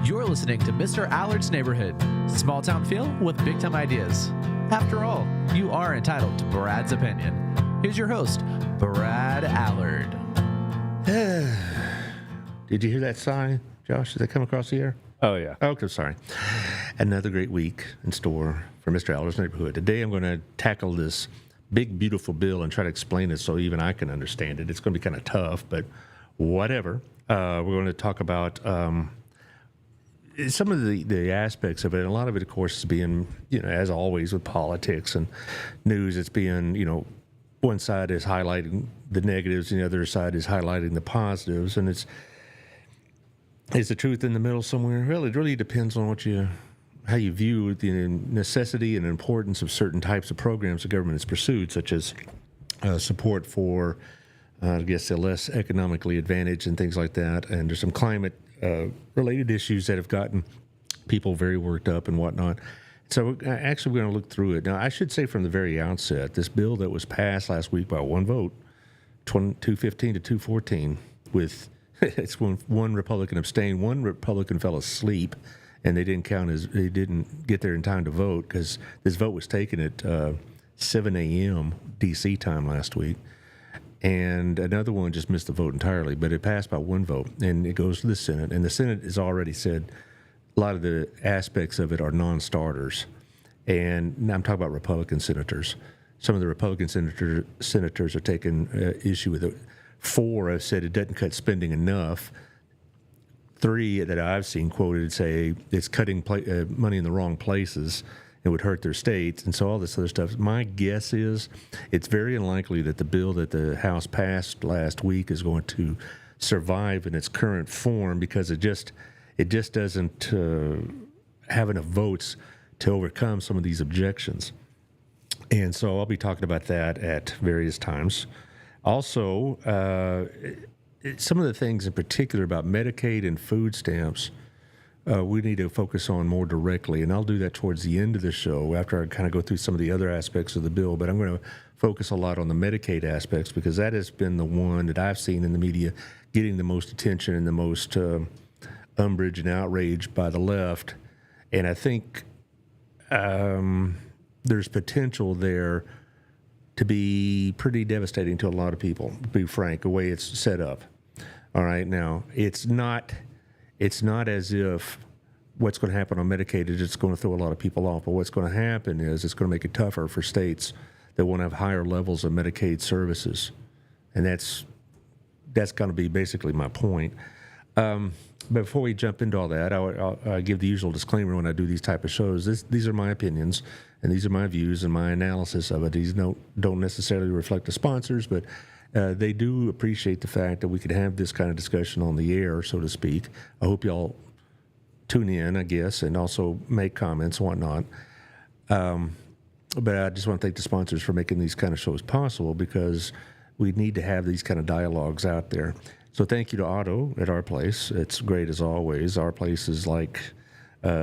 You're listening to Mr. Allard's Neighborhood. Small town feel with big time ideas. After all, you are entitled to Brad's opinion. Here's your host, Brad Allard. Did you hear that sigh, Josh? Did that come across the air? Oh, yeah. Okay, sorry. Another great week in store for Mr. Allard's Neighborhood. Today I'm going to tackle this big, beautiful bill and try to explain it so even I can understand it. It's going to be kind of tough, but whatever. We're going to talk about some of the aspects of it. And a lot of it, of course, is being, as always with politics and news, it's being, one side is highlighting the negatives and the other side is highlighting the positives. And is the truth in the middle somewhere? Well, it really depends on how you view the necessity and importance of certain types of programs the government has pursued, such as support for, the less economically advantaged and things like that. And there's some climate-related issues that have gotten people very worked up and whatnot. So actually, we're going to look through it. Now, I should say from the very outset, this bill that was passed last week by one vote, 215 to 214, with it's one Republican abstained, one Republican fell asleep, and they didn't get there in time to vote because this vote was taken at 7 a.m. D.C. time last week. And another one just missed the vote entirely, but it passed by one vote, and it goes to the Senate. And the Senate has already said a lot of the aspects of it are non-starters. And now I'm talking about Republican senators. Some of the Republican senators are taking issue with it. 4 have said it doesn't cut spending enough. 3 that I've seen quoted say it's cutting money in the wrong places. It would hurt their states, and so all this other stuff. My guess is it's very unlikely that the bill that the House passed last week is going to survive in its current form because it just doesn't have enough votes to overcome some of these objections. And so I'll be talking about that at various times. Also, some of the things in particular about Medicaid and food stamps, we need to focus on more directly, and I'll do that towards the end of the show after I kind of go through some of the other aspects of the bill, but I'm going to focus a lot on the Medicaid aspects because that has been the one that I've seen in the media getting the most attention and the most umbrage and outrage by the left, and I think there's potential there to be pretty devastating to a lot of people, to be frank, the way it's set up. All right, now, it's not as if what's going to happen on Medicaid is it's going to throw a lot of people off, but what's going to happen is it's going to make it tougher for states that want to have higher levels of Medicaid services, and that's going to be basically my point. But before we jump into all that, I'll give the usual disclaimer when I do these type of shows. These are my opinions, and these are my views and my analysis of it. These don't necessarily reflect the sponsors, but they do appreciate the fact that we could have this kind of discussion on the air, so to speak. I hope y'all tune in, I guess, and also make comments and whatnot. But I just want to thank the sponsors for making these kind of shows possible because we need to have these kind of dialogues out there. So thank you to Otto at our place. It's great as always. Our place is like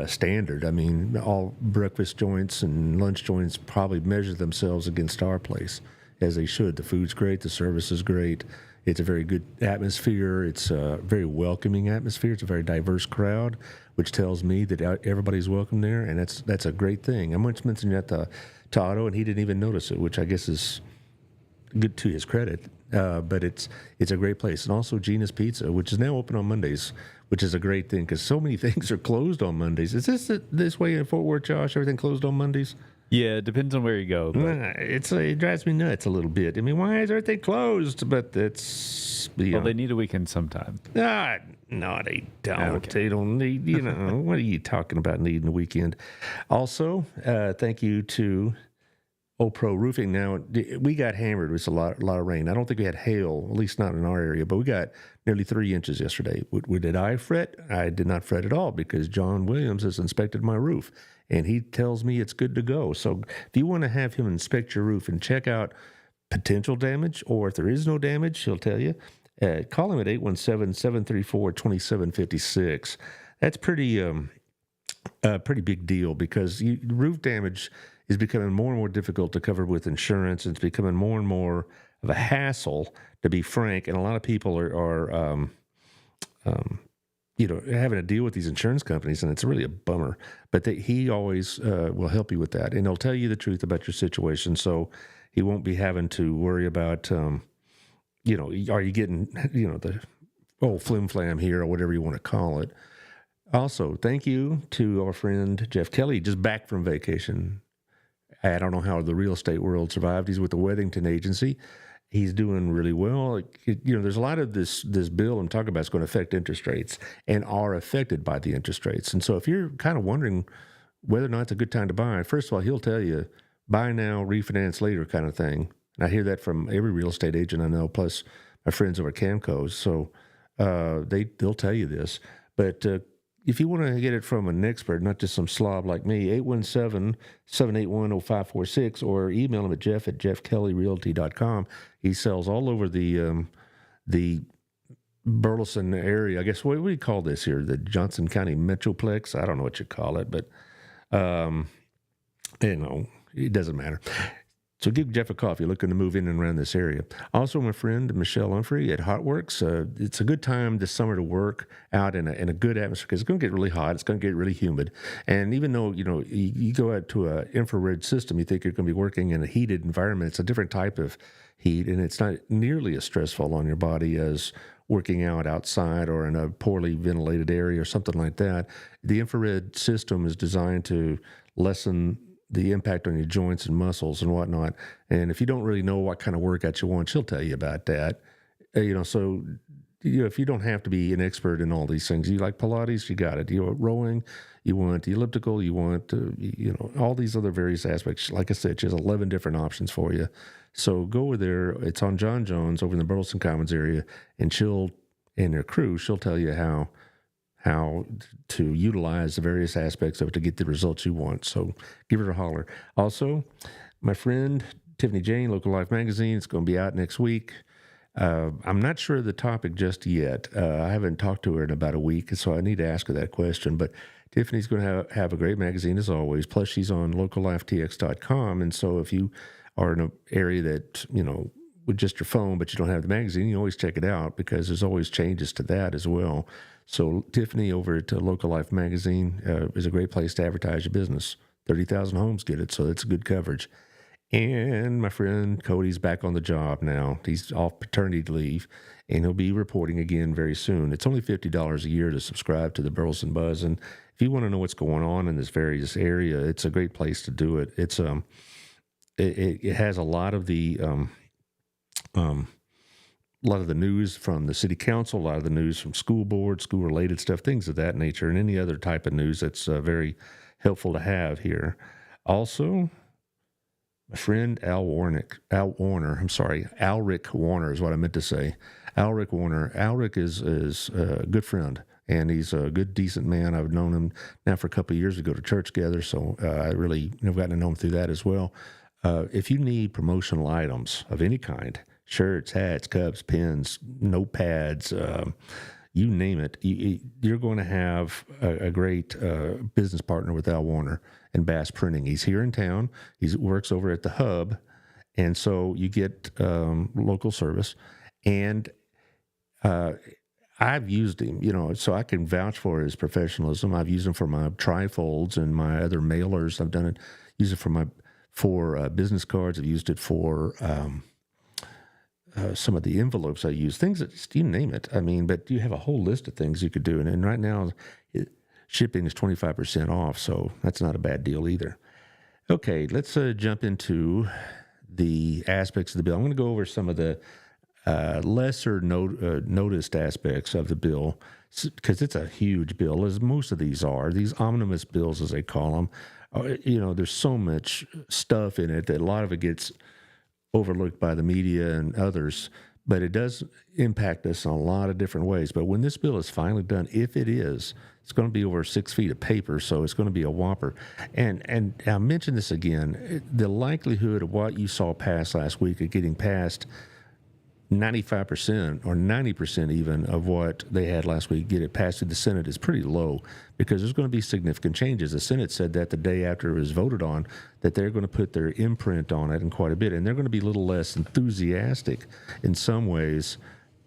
standard. I mean, all breakfast joints and lunch joints probably measure themselves against our place, as they should. The food's great. The service is great. It's a very good atmosphere. It's a very welcoming atmosphere. It's a very diverse crowd, which tells me that everybody's welcome there, and that's a great thing. I once mentioned that to Otto, and he didn't even notice it, which I guess is good to his credit. But it's a great place. And also Gina's Pizza, which is now open on Mondays, which is a great thing because so many things are closed on Mondays. Is this way in Fort Worth, Josh? Everything closed on Mondays? Yeah, it depends on where you go. It drives me nuts a little bit. I mean, why is everything closed? But it's... Well, they need a weekend sometime. No, they don't. Okay. They don't need, what are you talking about needing a weekend? Also, thank you to Pro Roofing. Now, we got hammered with a lot of rain. I don't think we had hail, at least not in our area, but we got nearly 3 inches yesterday. Did I fret? I did not fret at all because John Williams has inspected my roof, and he tells me it's good to go. So if you want to have him inspect your roof and check out potential damage, or if there is no damage, he'll tell you, call him at 817-734-2756. That's pretty big deal because roof damage is becoming more and more difficult to cover with insurance. It's becoming more and more of a hassle, to be frank, and a lot of people are having to deal with these insurance companies, and it's really a bummer. But he always will help you with that, and he'll tell you the truth about your situation, so he won't be having to worry about, are you getting, the old flim flam here or whatever you want to call it. Also, thank you to our friend Jeff Kelly, just back from vacation. I don't know how the real estate world survived. He's with the Weddington Agency. He's doing really well. There's a lot of this bill I'm talking about is going to affect interest rates and are affected by the interest rates. And so if you're kind of wondering whether or not it's a good time to buy, first of all, he'll tell you, buy now, refinance later kind of thing. And I hear that from every real estate agent I know, plus my friends over at Camco. So they'll tell you this. But if you want to get it from an expert, not just some slob like me, 817-781-0546, or email him at jeff@jeffkellyrealty.com. He sells all over the Burleson area. I guess, what do you call this here? The Johnson County Metroplex? I don't know what you call it, but, it doesn't matter. So give Jeff a call if you're looking to move in and around this area. Also, my friend Michelle Humphrey at Hotworks. It's a good time this summer to work out in a good atmosphere, because it's going to get really hot. It's going to get really humid. And even though, you go out to an infrared system, you think you're going to be working in a heated environment. It's a different type of heat, and it's not nearly as stressful on your body as working out outside or in a poorly ventilated area or something like that. The infrared system is designed to lessen the impact on your joints and muscles and whatnot. And if you don't really know what kind of workout you want, she'll tell you about that. So if you don't have to be an expert in all these things, you like Pilates, you got it. You want rowing, you want the elliptical, you want, all these other various aspects. Like I said, she has 11 different options for you. So go over there. It's on John Jones over in the Burleson Commons area, and she'll tell you how to utilize the various aspects of it to get the results you want. So give her a holler. Also, my friend Tiffany Jane, Local Life Magazine, it's going to be out next week. I'm not sure of the topic just yet. I haven't talked to her in about a week, so I need to ask her that question. But Tiffany's going to have a great magazine as always. Plus, she's on locallifetx.com. And so if you are in an area that, with just your phone, but you don't have the magazine, you always check it out, because there's always changes to that as well. So Tiffany over at Local Life Magazine is a great place to advertise your business. 30,000 homes get it, so it's good coverage. And my friend Cody's back on the job now. He's off paternity leave, and he'll be reporting again very soon. It's only $50 a year to subscribe to the Burleson Buzz, and if you want to know what's going on in this various area, it's a great place to do it. It's it has a lot of the news from the city council, a lot of the news from school board, school-related stuff, things of that nature, and any other type of news that's very helpful to have here. Also, my friend Alric Warner is what I meant to say. Alric Warner. Alric is a good friend, and he's a good, decent man. I've known him now for a couple of years. We go to church together, so I really have gotten to know him through that as well. If you need promotional items of any kind, shirts, hats, cups, pens, notepads, you name it, you're going to have a great business partner with Al Warner and Bass Printing. He's here in town. He works over at the Hub, and so you get local service. And I've used him, so I can vouch for his professionalism. I've used him for my trifolds and my other mailers. I've done it, used it for business cards. I've used it for some of the envelopes I use, things that, you name it. I mean, but you have a whole list of things you could do. And right now, shipping is 25% off, so that's not a bad deal either. Okay, let's jump into the aspects of the bill. I'm going to go over some of the lesser noticed aspects of the bill, because it's a huge bill, as most of these are. These omnibus bills, as they call them, there's so much stuff in it that a lot of it gets overlooked by the media and others, but it does impact us in a lot of different ways. But when this bill is finally done, if it is, it's going to be over 6 feet of paper, so it's going to be a whopper. And I'll mention this again, the likelihood of what you saw pass last week of getting past 95% or 90% even of what they had last week, get it passed through the Senate, is pretty low, because there's going to be significant changes. The Senate said that the day after it was voted on, that they're going to put their imprint on it, and quite a bit, and they're going to be a little less enthusiastic in some ways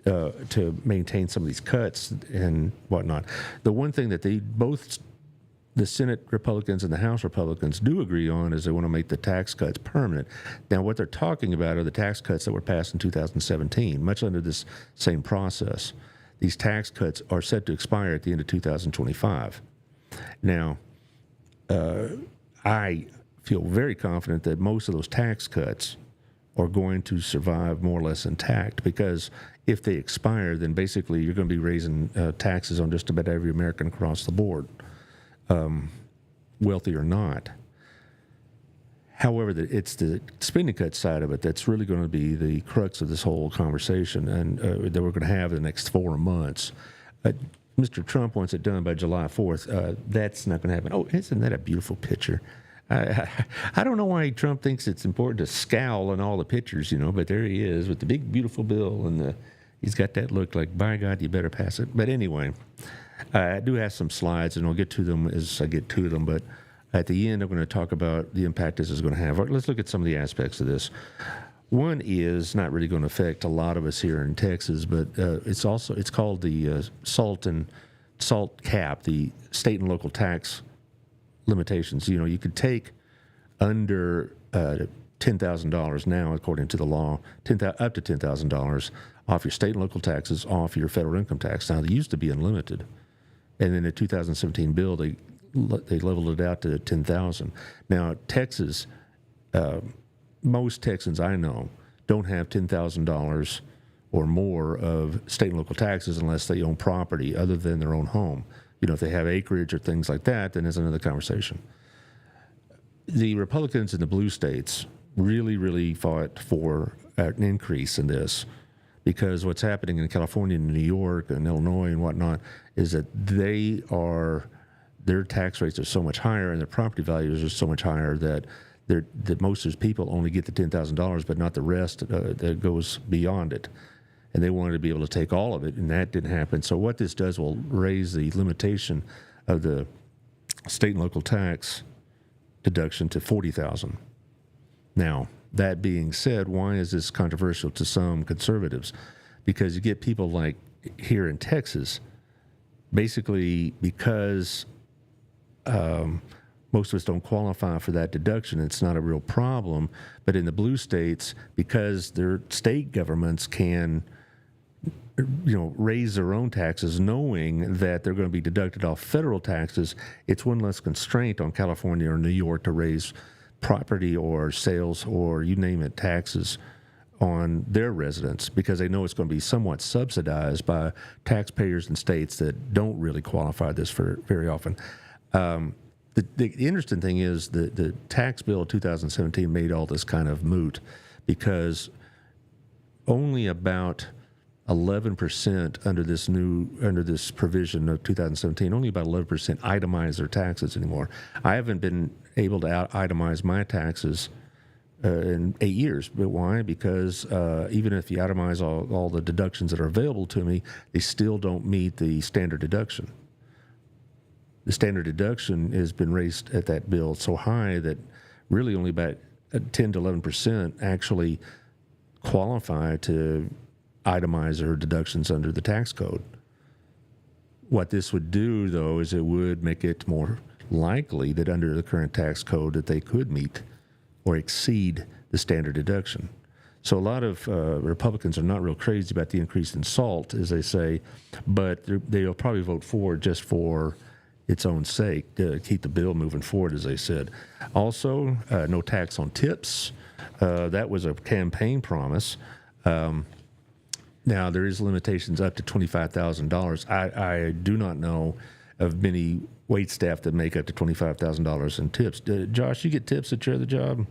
to maintain some of these cuts and whatnot. The one thing that the Senate Republicans and the House Republicans do agree on is they want to make the tax cuts permanent. Now, what they're talking about are the tax cuts that were passed in 2017, much under this same process. These tax cuts are set to expire at the end of 2025. Now, I feel very confident that most of those tax cuts are going to survive more or less intact, because if they expire, then basically you're going to be raising taxes on just about every American across the board, wealthy or not. However, it's the spending cut side of it that's really going to be the crux of this whole conversation, and that we're going to have in the next 4 months. Mr. Trump wants it done by July 4th. That's not going to happen. Oh, isn't that a beautiful picture? I don't know why Trump thinks it's important to scowl on all the pictures, but there he is with the big, beautiful bill, and he's got that look like, by God, you better pass it. But anyway, I do have some slides, and I'll get to them as I get to them. But at the end, I'm going to talk about the impact this is going to have. Let's look at some of the aspects of this. One is not really going to affect a lot of us here in Texas, but it's called the salt cap, the state and local tax limitations. You could take under $10,000 now, according to the law, up to $10,000 off your state and local taxes, off your federal income tax. Now, they used to be unlimited, and in the 2017 bill, they leveled it out to $10,000. Now, Texas, most Texans I know don't have $10,000 or more of state and local taxes unless they own property other than their own home. If they have acreage or things like that, then it's another conversation. The Republicans in the blue states really, really fought for an increase in this, because what's happening in California and New York and Illinois and whatnot is that their tax rates are so much higher and their property values are so much higher that most of those people only get the $10,000, but not the rest that goes beyond it. And they wanted to be able to take all of it, and that didn't happen. So what this does will raise the limitation of the state and local tax deduction to $40,000. Now, that being said, why is this controversial to some conservatives? Because you get people like here in Texas, basically because most of us don't qualify for that deduction, it's not a real problem. But in the blue states, because their state governments can raise their own taxes knowing that they're going to be deducted off federal taxes, it's one less constraint on California or New York to raise property or sales or you name it, taxes on their residents, because they know it's going to be somewhat subsidized by taxpayers in states that don't really qualify this for very often. The interesting thing is the tax bill of 2017 made all this kind of moot, because only about 11% under this provision of 2017, only about 11% itemize their taxes anymore. I haven't been able to itemize my taxes in 8 years. But why? Because even if you itemize all the deductions that are available to me, they still don't meet the standard deduction. The standard deduction has been raised at that bill so high that really only about 10 to 11% actually qualify to itemize their deductions under the tax code. What this would do, though, is it would make it more likely that under the current tax code that they could meet or exceed the standard deduction. So a lot of Republicans are not real crazy about the increase in SALT, as they say, but they'll probably vote for it just for its own sake, to keep the bill moving forward, as they said. Also, no tax on tips. That was a campaign promise. Now, there is limitations up to $25,000. I do not know of many wait staff that make up to $25,000 in tips. Josh, you get tips at your other job?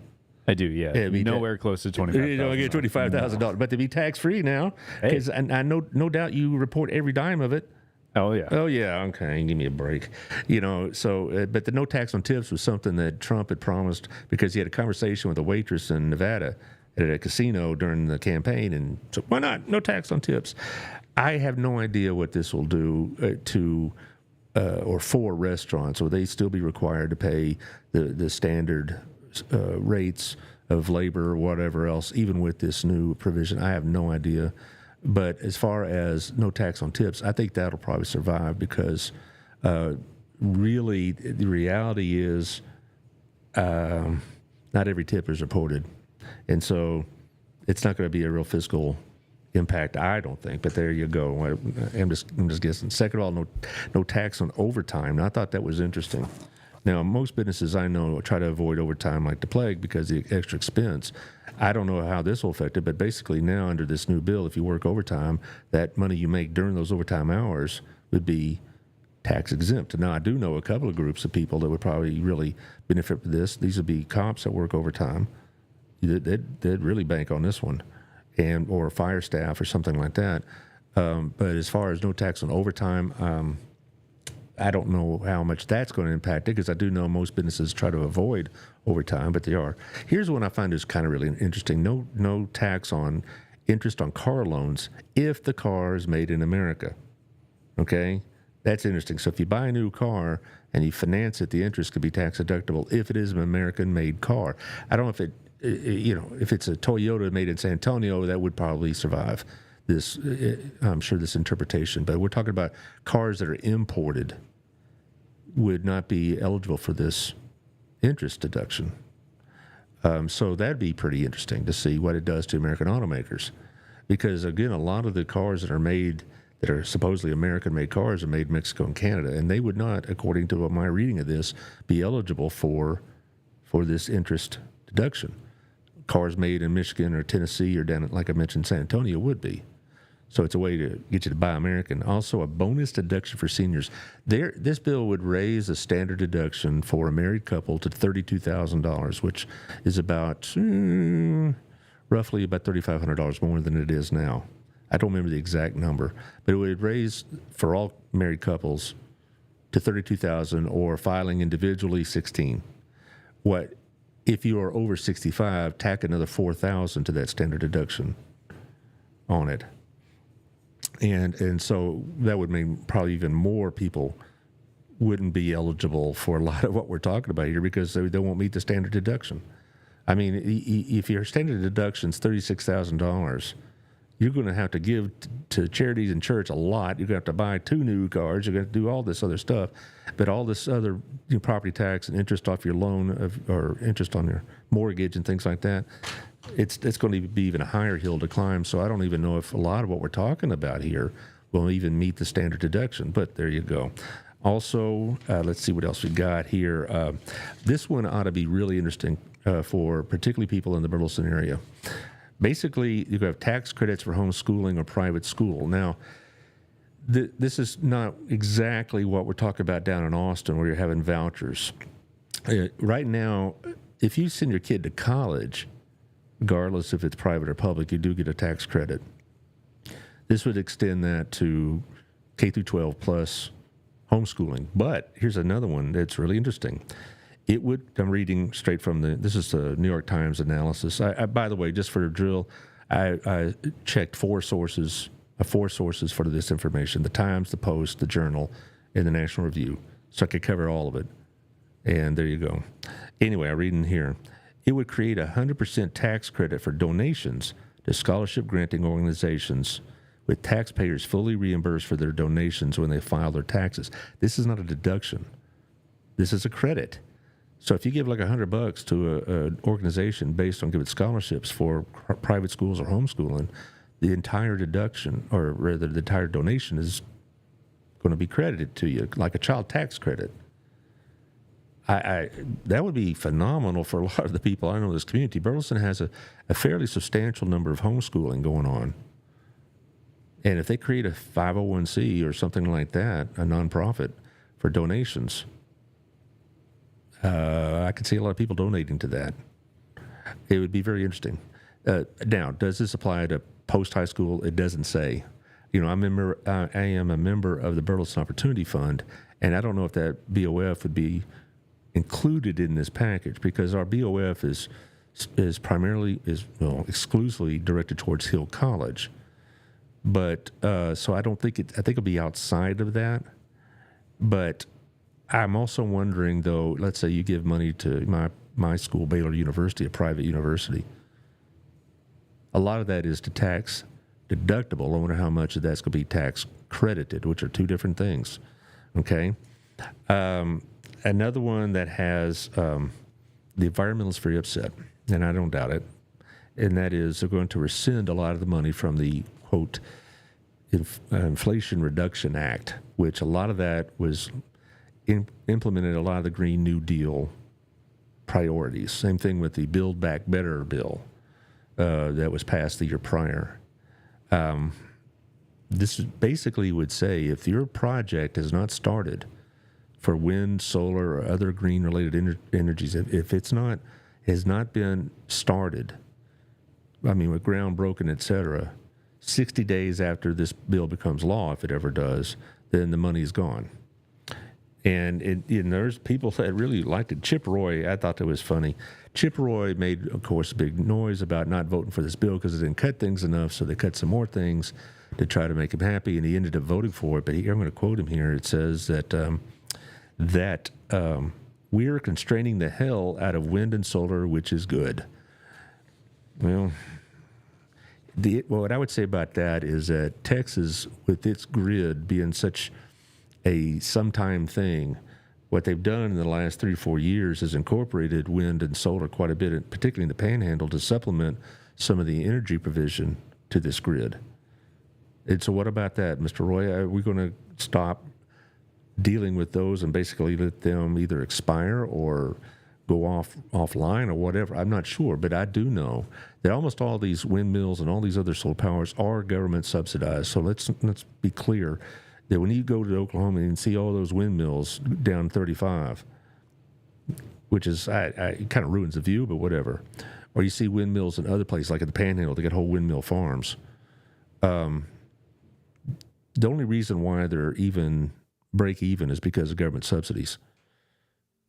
I do, yeah. Nowhere close to $25,000. You don't get $25,000, but to be tax-free now, because I know, no doubt you report every dime of it. Oh, yeah. Oh, yeah, okay, give me a break. But the no tax on tips was something that Trump had promised, because he had a conversation with a waitress in Nevada at a casino during the campaign, and so why not? No tax on tips. I have no idea what this will do or for restaurants. Will they still be required to pay the standard rates of labor or whatever else, even with this new provision? I have no idea But as far as no tax on tips, I think that'll probably survive because really the reality is not every tip is reported. And so it's not going to be a real fiscal impact, I don't think. But there you go. I'm just guessing. Second of all, no tax on overtime. Now, I thought that was interesting. Now, most businesses I know try to avoid overtime like the plague because of the extra expense. I don't know how this will affect it, but basically now under this new bill, if you work overtime, that money you make during those overtime hours would be tax exempt. Now, I do know a couple of groups of people that would probably really benefit from this. These would be cops that work overtime. They'd really bank on this one, or fire staff or something like that. But as far as no tax on overtime, I don't know how much that's going to impact it because I do know most businesses try to avoid overtime, but they are. Here's one I find is kind of really interesting. No tax on interest on car loans if the car is made in America. Okay? That's interesting. So if you buy a new car and you finance it, the interest could be tax deductible if it is an American-made car. I don't know if if it's a Toyota made in San Antonio, that would probably survive this, I'm sure, this interpretation. But we're talking about cars that are imported would not be eligible for this interest deduction. So that'd be pretty interesting to see what it does to American automakers. Because, again, a lot of the cars that are made, that are supposedly American-made cars, are made in Mexico and Canada. And they would not, according to my reading of this, be eligible for this interest deduction. Cars made in Michigan or Tennessee or down at, like I mentioned, San Antonio would be. So it's a way to get you to buy American. Also, a bonus deduction for seniors. This bill would raise the standard deduction for a married couple to $32,000, which is about roughly about $3,500 more than it is now. I don't remember the exact number, but it would raise for all married couples to $32,000, or filing individually $16,000. What if you are over 65? Tack another $4,000 to that standard deduction on it. And so that would mean probably even more people wouldn't be eligible for a lot of what we're talking about here because they won't meet the standard deduction. I mean, if your standard deduction is $36,000, you're going to have to give to charities and church a lot. You're going to have to buy 2 new cars. You're going to do all this other stuff. But all this other property tax and interest off your loan or interest on your mortgage and things like that, it's going to be even a higher hill to climb. So I don't even know if a lot of what we're talking about here will even meet the standard deduction. But there you go. Also, let's see what else we got here. This one ought to be really interesting for particularly people in the Burleson area. Basically, you have tax credits for homeschooling or private school. Now, this is not exactly what we're talking about down in Austin where you're having vouchers. Right now, if you send your kid to college, regardless if it's private or public, you do get a tax credit. This would extend that to K through 12 plus homeschooling. But here's another one that's really interesting. It would, I'm reading straight from this is the New York Times analysis. By the way, just for a drill, I checked 4 sources for this information: the Times, the Post, the Journal, and the National Review. So I could cover all of it. And there you go. Anyway, I read in here. It would create a 100% tax credit for donations to scholarship granting organizations, with taxpayers fully reimbursed for their donations when they file their taxes. This is not a deduction. This is a credit. So if you give like $100 to an organization based on giving scholarships for private schools or homeschooling, the entire deduction, or rather the entire donation, is going to be credited to you like a child tax credit. That would be phenomenal for a lot of the people I know in this community. Burleson has a fairly substantial number of homeschooling going on. And if they create a 501c or something like that, a nonprofit, for donations, I could see a lot of people donating to that. It would be very interesting. Now, does this apply to post-high school? It doesn't say. I am a member of the Burleson Opportunity Fund, and I don't know if that BOF would be included in this package because our BOF is exclusively directed towards Hill College. But so I think it'll be outside of that. But I'm also wondering, though, let's say you give money to my school, Baylor University, a private university. A lot of that is to tax deductible. I wonder how much of that's going to be tax credited, which are two different things. Okay. Another one that has the environmentalists very upset, and I don't doubt it, and that is they're going to rescind a lot of the money from the, quote, Inflation Reduction Act, which a lot of that was implemented a lot of the Green New Deal priorities. Same thing with the Build Back Better bill that was passed the year prior. This basically would say if your project has not started for wind, solar, or other green-related energies, if it's not has not been started, I mean, with ground broken, et cetera, 60 days after this bill becomes law, if it ever does, then the money is gone. And there's people that really liked it. Chip Roy, I thought that was funny. Chip Roy made, of course, a big noise about not voting for this bill because it didn't cut things enough, so they cut some more things to try to make him happy, and he ended up voting for it. But here, I'm going to quote him here. It says that we are constraining the hell out of wind and solar, which is good. Well, what I would say about that is that Texas, with its grid being such a sometime thing, what they've done in the last 3 or 4 years is incorporated wind and solar quite a bit, particularly in the Panhandle, to supplement some of the energy provision to this grid. And so what about that, Mr. Roy? Are we going to stop dealing with those and basically let them either expire or go offline or whatever? I'm not sure, but I do know that almost all these windmills and all these other solar powers are government subsidized. So let's be clear that when you go to Oklahoma and see all those windmills down 35, which is it kind of ruins the view, but whatever, or you see windmills in other places like at the Panhandle, they got whole windmill farms. The only reason why they're even break even is because of government subsidies.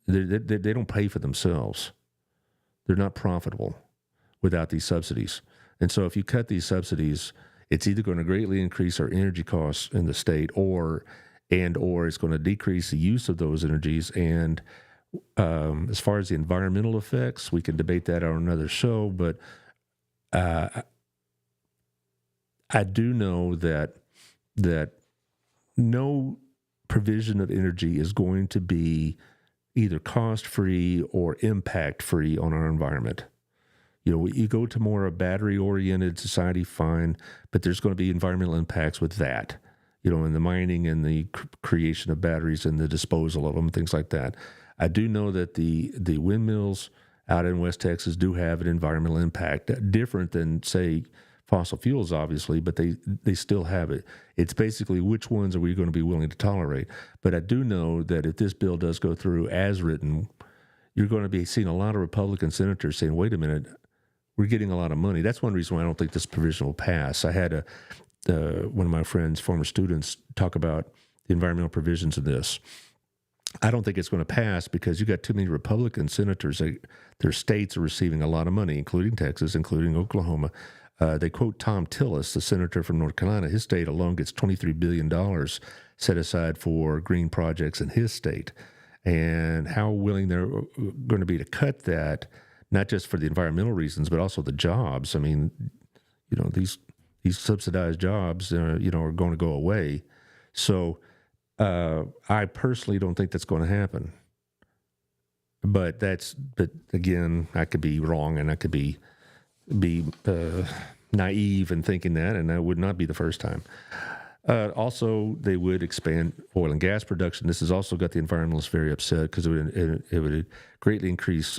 They don't pay for themselves. They're not profitable without these subsidies. And so if you cut these subsidies, it's either going to greatly increase our energy costs in the state or it's going to decrease the use of those energies. And as far as the environmental effects, we can debate that on another show, but I do know that no provision of energy is going to be either cost-free or impact-free on our environment. You know, you go to more a battery-oriented society, fine, but there's going to be environmental impacts with that, you know, in the mining and the creation of batteries and the disposal of them, things like that. I do know that the windmills out in West Texas do have an environmental impact, different than, say, fossil fuels, obviously, but they still have it. It's basically which ones are we going to be willing to tolerate. But I do know that if this bill does go through as written, you're going to be seeing a lot of Republican senators saying, wait a minute, we're getting a lot of money. That's one reason why I don't think this provision will pass. I had one of my friends, former students, talk about the environmental provisions of this. I don't think it's going to pass because you got too many Republican senators. Their states are receiving a lot of money, including Texas, including Oklahoma. They quote Tom Tillis, the senator from North Carolina. His state alone gets $23 billion set aside for green projects in his state. And how willing they're going to be to cut that, not just for the environmental reasons, but also the jobs. I mean, you know, these subsidized jobs, are going to go away. So I personally don't think that's going to happen. But again, I could be wrong, and I could be naive in thinking that, and that would not be the first time. Also, they would expand oil and gas production. This has also got the environmentalists very upset because it would greatly increase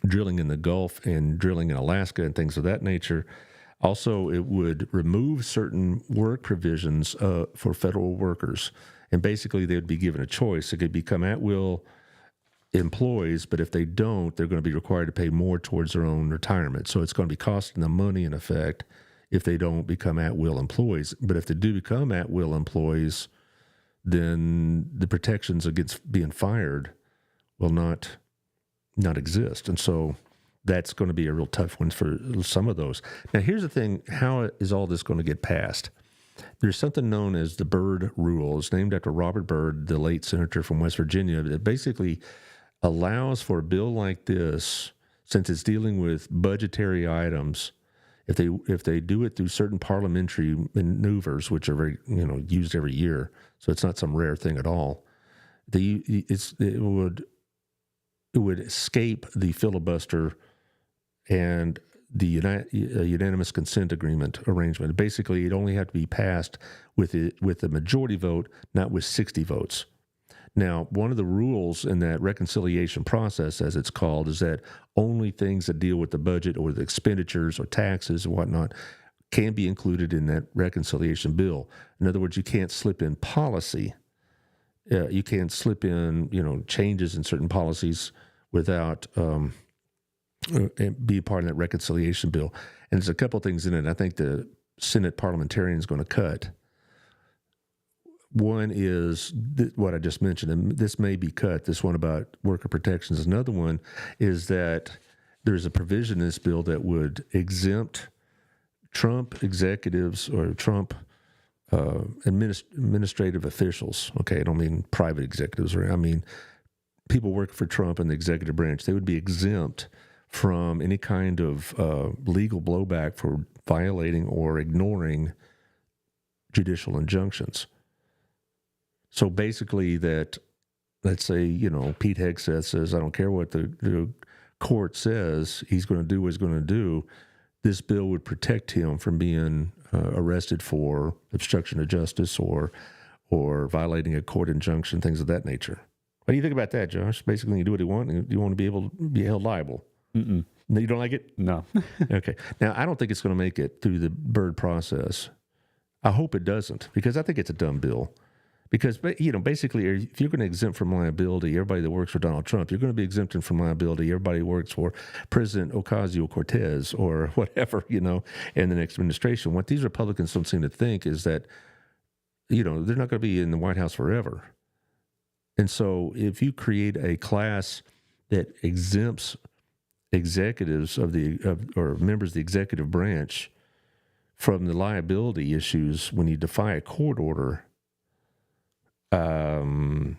drilling in the Gulf and drilling in Alaska and things of that nature. Also, it would remove certain work provisions for federal workers, and basically they would be given a choice. They could become at-will employees, but if they don't, they're going to be required to pay more towards their own retirement. So it's going to be costing them money, in effect, if they don't become at-will employees. But if they do become at-will employees, then the protections against being fired will not exist. And so that's going to be a real tough one for some of those. Now, here's the thing. How is all this going to get passed? There's something known as the Byrd Rule. It's named after Robert Byrd, the late senator from West Virginia, that basically allows for a bill like this, since it's dealing with budgetary items, If they do it through certain parliamentary maneuvers, which are very used every year, so it's not some rare thing at all. It would escape the filibuster and the unanimous consent agreement arrangement. Basically, it only had to be passed with a majority vote, not with 60 votes. Now, one of the rules in that reconciliation process, as it's called, is that only things that deal with the budget or the expenditures or taxes and whatnot can be included in that reconciliation bill. In other words, you can't slip in policy. You can't slip in, changes in certain policies without be part of that reconciliation bill. And there's a couple of things in it I think the Senate parliamentarian is going to cut. One is what I just mentioned, and this may be cut, this one about worker protections. Another one is that there's a provision in this bill that would exempt Trump executives or Trump administrative officials. Okay, I don't mean private executives, I mean people working for Trump in the executive branch. They would be exempt from any kind of legal blowback for violating or ignoring judicial injunctions. So basically that, let's say, Pete Hegseth says, I don't care what the court says, he's going to do what he's going to do. This bill would protect him from being arrested for obstruction of justice or violating a court injunction, things of that nature. What do you think about that, Josh? Basically, you do what you want, and you want to be able to be held liable. Mm-mm. You don't like it? No. Okay. Now, I don't think it's going to make it through the Byrd process. I hope it doesn't, because I think it's a dumb bill. Because, basically, if you're going to exempt from liability everybody that works for Donald Trump, you're going to be exempting from liability everybody who works for President Ocasio-Cortez or whatever, in the next administration. What these Republicans don't seem to think is that, they're not going to be in the White House forever. And so if you create a class that exempts executives or members of the executive branch from the liability issues when you defy a court order, the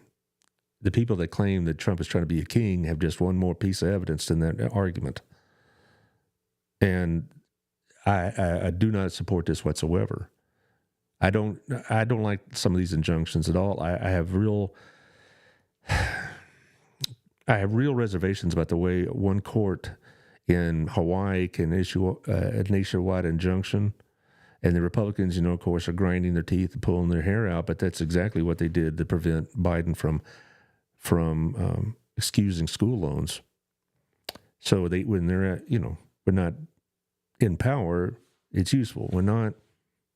people that claim that Trump is trying to be a king have just one more piece of evidence in that argument. And I do not support this whatsoever. I don't like some of these injunctions at all. I have real reservations about the way one court in Hawaii can issue a nationwide injunction. And the Republicans, of course, are grinding their teeth and pulling their hair out, but that's exactly what they did to prevent Biden from excusing school loans. So when they're we're not in power, it's useful. We're not,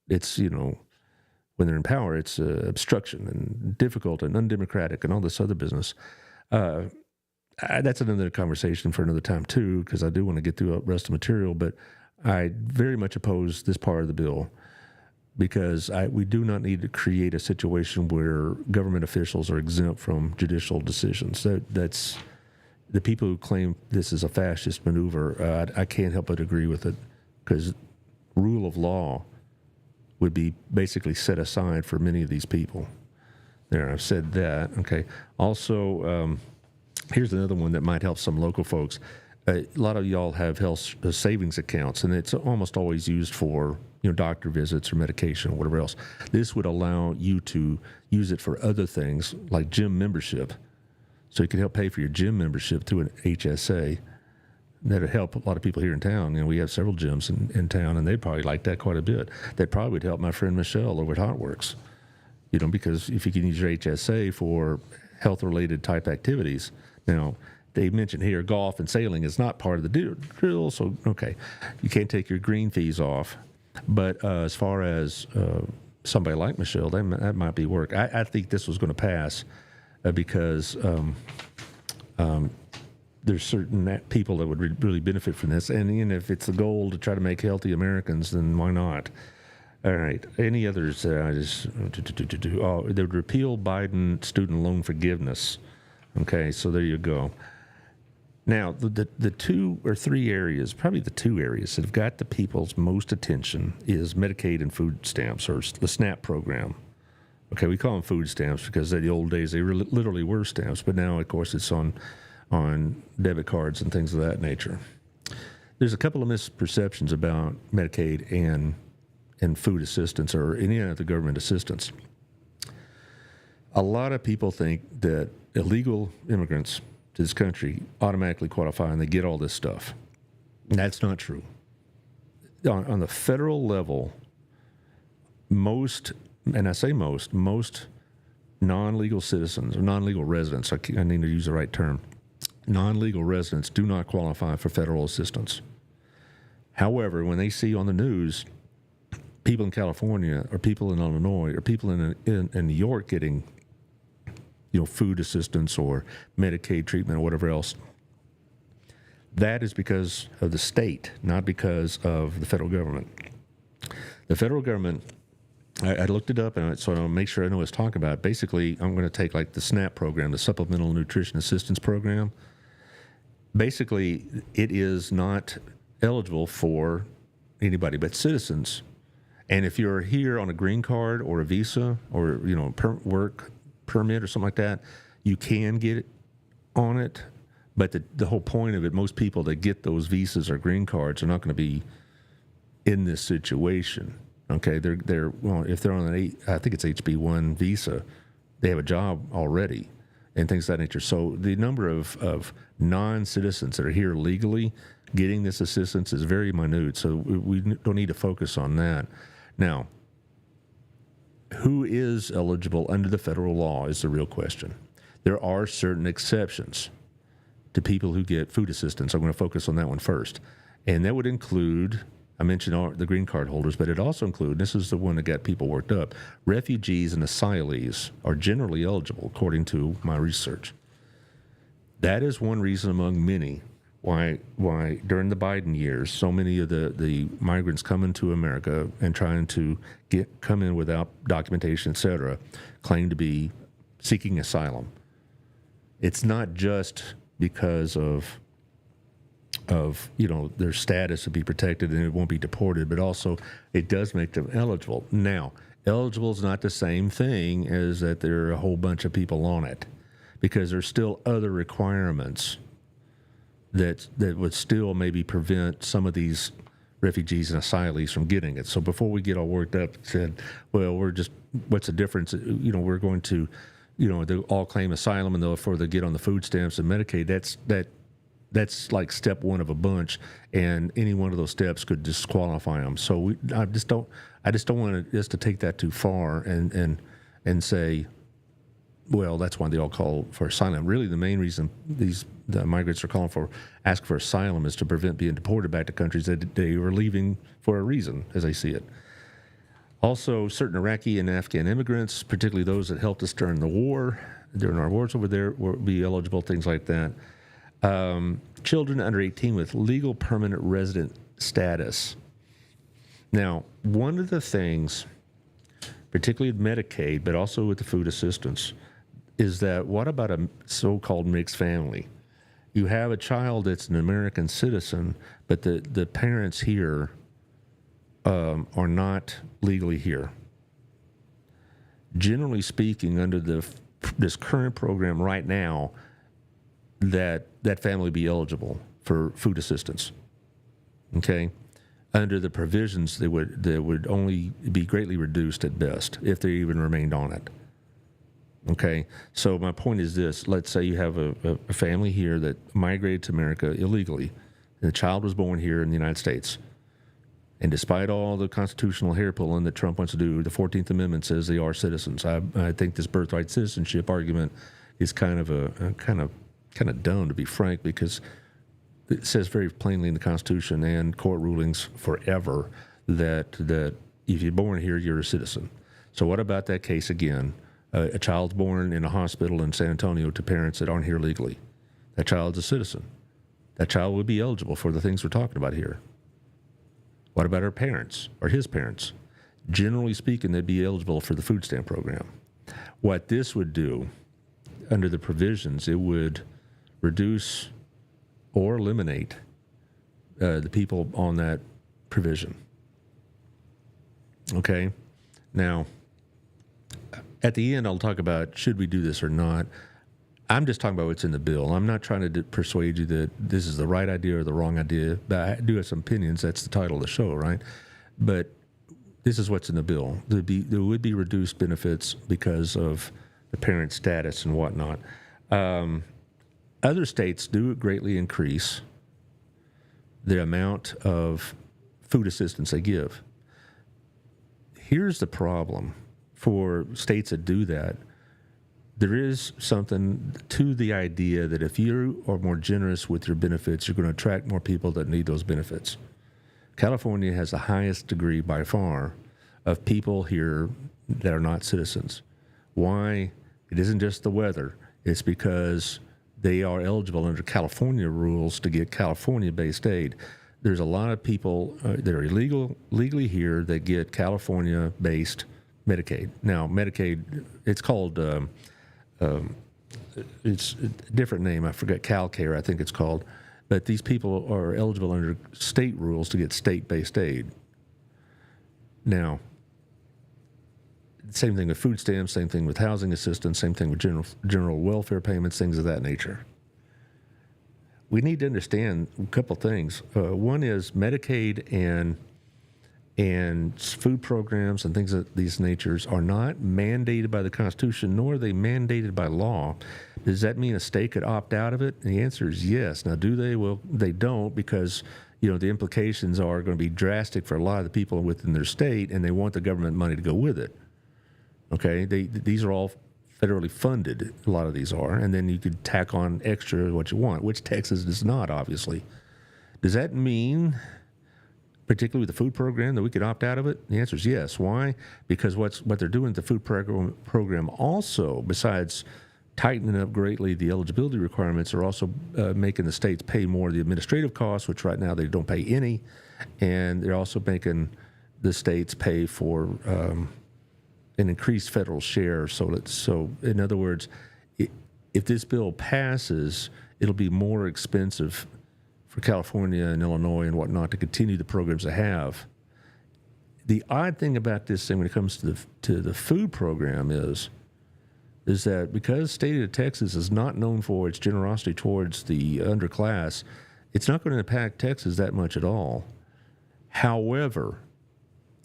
it's, when they're in power, it's obstruction and difficult and undemocratic and all this other business. That's another conversation for another time, too, because I do want to get through the rest of the material, but I very much oppose this part of the bill because we do not need to create a situation where government officials are exempt from judicial decisions. That's the people who claim this is a fascist maneuver. I can't help but agree with it because rule of law would be basically set aside for many of these people. There, I've said that. Okay. Also, here's another one that might help some local folks. A lot of y'all have health savings accounts, and it's almost always used for doctor visits or medication or whatever else. This would allow you to use it for other things like gym membership. So you can help pay for your gym membership through an HSA. That would help a lot of people here in town. We have several gyms in town, and they'd probably like that quite a bit. That probably would help my friend Michelle over at HotWorks. Because if you can use your HSA for health-related type activities. Now, they mentioned here golf and sailing is not part of the drill, so, okay, you can't take your green fees off. But as far as somebody like Michelle, that might be work. I think this was going to pass because there's certain people that would really benefit from this. And if it's the goal to try to make healthy Americans, then why not? All right. Any others? They would repeal Biden student loan forgiveness. Okay, so there you go. Now, the two or three areas, probably the two areas that have got the people's most attention is Medicaid and food stamps, or the SNAP program. Okay, we call them food stamps because in the old days they literally were stamps, but now, of course, it's on debit cards and things of that nature. there's a couple of misperceptions about Medicaid and food assistance or any other government assistance. A lot of people think that illegal immigrants to this country automatically qualify and they get all this stuff. That's not true. On the federal level, most, and I say most non-legal citizens or non-legal residents, I need to use the right term, non-legal residents do not qualify for federal assistance. However, when they see on the news people in California or people in Illinois or people in New York getting, food assistance or Medicaid treatment or whatever else, that is because of the state, not because of the federal government. The federal government, I looked it up, and so I'll make sure I know what it's talking about. Basically, I'm going to take like the SNAP program, the Supplemental Nutrition Assistance Program. Basically, it is not eligible for anybody but citizens. And if you're here on a green card or a visa or work permit or something like that, you can get on it. But the whole point of it, most people that get those visas or green cards are not going to be in this situation. Okay, they're well, if they're on I think it's HB1 visa, they have a job already and things of that nature. So the number of non-citizens that are here legally getting this assistance is very minute. So we don't need to focus on that. Now, who is eligible under the federal law is the real question. There are certain exceptions to people who get food assistance. I'm going to focus on that one first. And that would include, I mentioned the green card holders, but it also includes, this is the one that got people worked up, refugees and asylees are generally eligible, according to my research. That is one reason among many why during the Biden years, so many of the migrants coming to America and trying to come in without documentation, et cetera, claim to be seeking asylum. It's not just because of their status to be protected and it won't be deported, but also it does make them eligible. Now, eligible is not the same thing as that there are a whole bunch of people on it, because there's still other requirements that would still maybe prevent some of these refugees and asylees from getting it. So before we get all worked up and said, well, what's the difference? We're going to, they all claim asylum and therefore they get on the food stamps and Medicaid. That's like step one of a bunch, and any one of those steps could disqualify them. So I just don't want us to take that too far and say, well, that's why they all call for asylum. Really, the main reason the migrants are asking for asylum is to prevent being deported back to countries that they were leaving for a reason, as I see it. Also, certain Iraqi and Afghan immigrants, particularly those that helped us during our wars over there, will be eligible, things like that. Children under 18 with legal permanent resident status. Now, one of the things, particularly with Medicaid, but also with the food assistance, is that what about a so-called mixed family? You have a child that's an American citizen, but the parents here are not legally here. Generally speaking, under this current program right now, that family be eligible for food assistance. Okay, under the provisions, they would only be greatly reduced at best if they even remained on it. Okay, so my point is this: let's say you have a family here that migrated to America illegally, and the child was born here in the United States. And despite all the constitutional hair pulling that Trump wants to do, the 14th Amendment says they are citizens. I think this birthright citizenship argument is kind of dumb, to be frank, because it says very plainly in the Constitution and court rulings forever that if you're born here, you're a citizen. So what about that case again? A child's born in a hospital in San Antonio to parents that aren't here legally. That child's a citizen. That child would be eligible for the things we're talking about here. What about her parents or his parents? Generally speaking, they'd be eligible for the food stamp program. What this would do, under the provisions, it would reduce or eliminate the people on that provision. Okay? Now, at the end, I'll talk about should we do this or not. I'm just talking about what's in the bill. I'm not trying to persuade you that this is the right idea or the wrong idea. But I do have some opinions. That's the title of the show, right? But this is what's in the bill. There would be reduced benefits because of the parent status and whatnot. Other states do greatly increase the amount of food assistance they give. Here's the problem for states that do that. There is something to the idea that if you are more generous with your benefits, you're going to attract more people that need those benefits. California has the highest degree by far of people here that are not citizens. Why? It isn't just the weather. It's because they are eligible under California rules to get California-based aid. There's a lot of people that are legally here that get California-based Medicaid. Now, Medicaid, it's called, it's a different name. I forget, CalCare, I think it's called. But these people are eligible under state rules to get state-based aid. Now, same thing with food stamps, same thing with housing assistance, same thing with general welfare payments, things of that nature. We need to understand a couple things. One is Medicaid and food programs and things of these natures are not mandated by the Constitution, nor are they mandated by law. Does that mean a state could opt out of it? And the answer is yes. Now, do they? Well, they don't, because the implications are going to be drastic for a lot of the people within their state, and they want the government money to go with it. Okay, these are all federally funded, a lot of these are, and then you could tack on extra what you want, which Texas does not, obviously. Does that mean, particularly with the food program, that we could opt out of it? The answer is yes. Why? Because what they're doing with the food program also, besides tightening up greatly the eligibility requirements, are also making the states pay more of the administrative costs, which right now they don't pay any, and they're also making the states pay for an increased federal share. So in other words, if this bill passes, it'll be more expensive for California and Illinois and whatnot to continue the programs they have. The odd thing about this thing when it comes to the food program is that because the state of Texas is not known for its generosity towards the underclass, it's not going to impact Texas that much at all. However,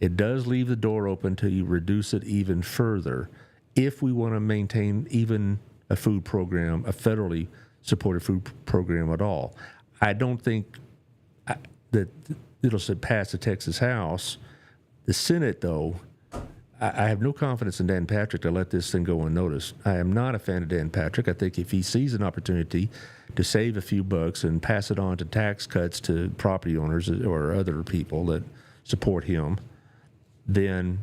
it does leave the door open to reduce it even further if we want to maintain even a food program, a federally supported food program at all. I don't think that it'll pass the Texas House. The Senate, though, I have no confidence in Dan Patrick to let this thing go unnoticed. I am not a fan of Dan Patrick. I think if he sees an opportunity to save a few bucks and pass it on to tax cuts to property owners or other people that support him, then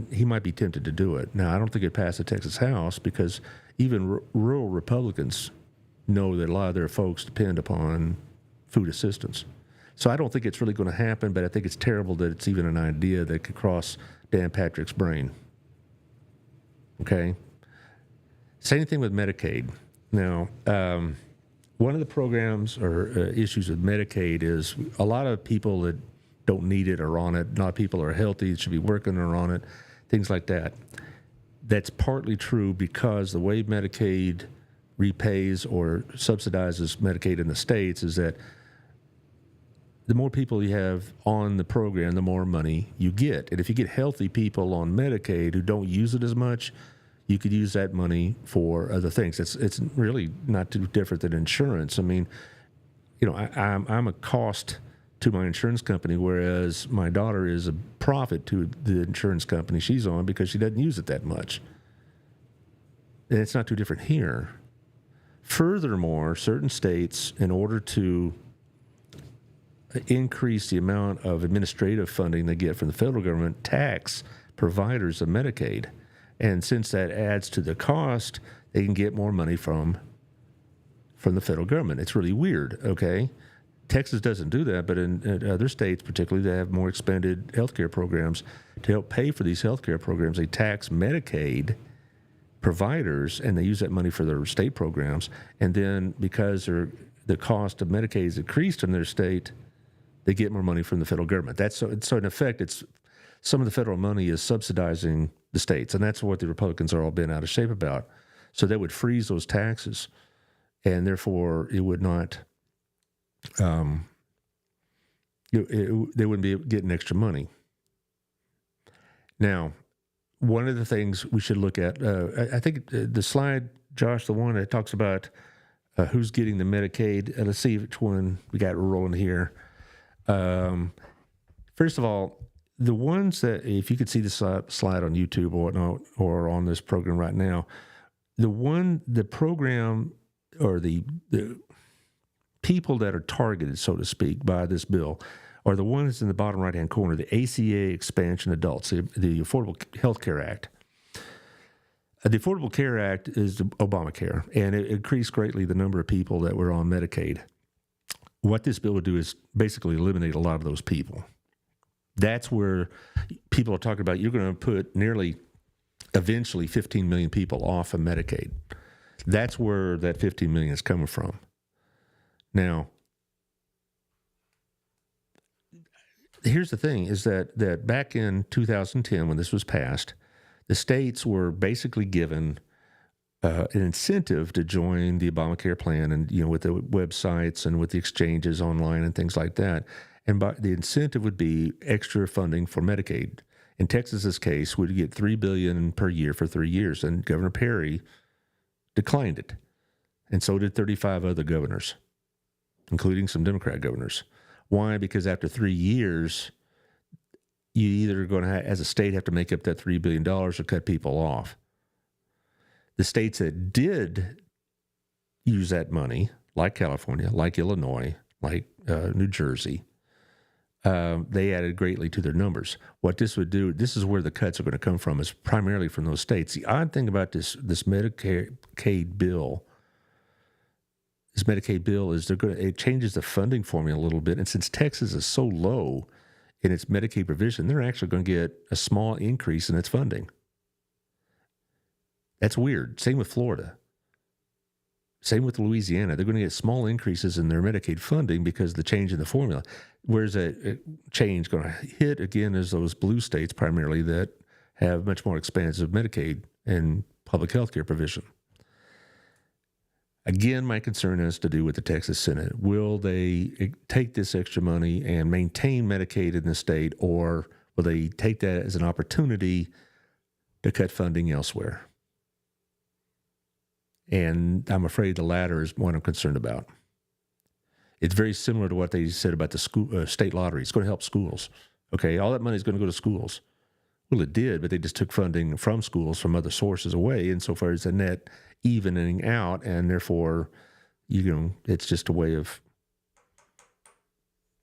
he might be tempted to do it. Now, I don't think it passed the Texas House because even rural Republicans know that a lot of their folks depend upon food assistance. So I don't think it's really going to happen, but I think it's terrible that it's even an idea that could cross Dan Patrick's brain. Okay? Same thing with Medicaid. Now, one of the programs or issues with Medicaid is a lot of people that don't need it are on it. Not people are healthy, should be working are on it, things like that. That's partly true because the way Medicaid repays or subsidizes Medicaid in the states is that the more people you have on the program, the more money you get. And if you get healthy people on Medicaid who don't use it as much, you could use that money for other things. It's really not too different than insurance. I mean, I'm a cost to my insurance company, whereas my daughter is a profit to the insurance company she's on because she doesn't use it that much. And it's not too different here. Furthermore, certain states, in order to increase the amount of administrative funding they get from the federal government, tax providers of Medicaid. And since that adds to the cost, they can get more money from the federal government. It's really weird, okay? Texas doesn't do that, but in other states, particularly, they have more expanded health care programs. To help pay for these health care programs, they tax Medicaid providers, and they use that money for their state programs. And then because the cost of Medicaid is increased in their state, they get more money from the federal government. So in effect, it's some of the federal money is subsidizing the states, and that's what the Republicans are all bent out of shape about. So that would freeze those taxes, and therefore it would not. They wouldn't be getting extra money. Now, one of the things we should look at, I think the slide, Josh, the one that talks about who's getting the Medicaid. Let's see which one we got rolling here. First of all, the ones that, if you could see the slide on YouTube or whatnot, or on this program right now, the program or the people that are targeted, so to speak, by this bill are the ones in the bottom right-hand corner, the ACA expansion adults, the Affordable Health Care Act. The Affordable Care Act is the Obamacare, and it increased greatly the number of people that were on Medicaid. What this bill would do is basically eliminate a lot of those people. That's where people are talking about you're going to put eventually 15 million people off of Medicaid. That's where that 15 million is coming from. Now, here's the thing, is that back in 2010 when this was passed, the states were basically given an incentive to join the Obamacare plan, and with the websites and with the exchanges online and things like that. And the incentive would be extra funding for Medicaid. In Texas's case, we'd get $3 billion per year for 3 years, and Governor Perry declined it, and so did 35 other governors, including some Democrat governors. Why? Because after 3 years, you either going to, as a state, have to make up that $3 billion or cut people off. The states that did use that money, like California, like Illinois, like New Jersey, they added greatly to their numbers. What this would do, this is where the cuts are going to come from, is primarily from those states. The odd thing about this Medicaid bill is it changes the funding formula a little bit. And since Texas is so low in its Medicaid provision, they're actually going to get a small increase in its funding. That's weird. Same with Florida. Same with Louisiana. They're going to get small increases in their Medicaid funding because of the change in the formula. Where's that change going to hit again is those blue states primarily that have much more expansive Medicaid and public health care provision. Again, my concern has to do with the Texas Senate. Will they take this extra money and maintain Medicaid in the state, or will they take that as an opportunity to cut funding elsewhere? And I'm afraid the latter is what I'm concerned about. It's very similar to what they said about the state lottery. It's going to help schools. Okay, all that money is going to go to schools. Well, it did, but they just took funding from schools from other sources away, and so far as a net evening out, and therefore, it's just a way of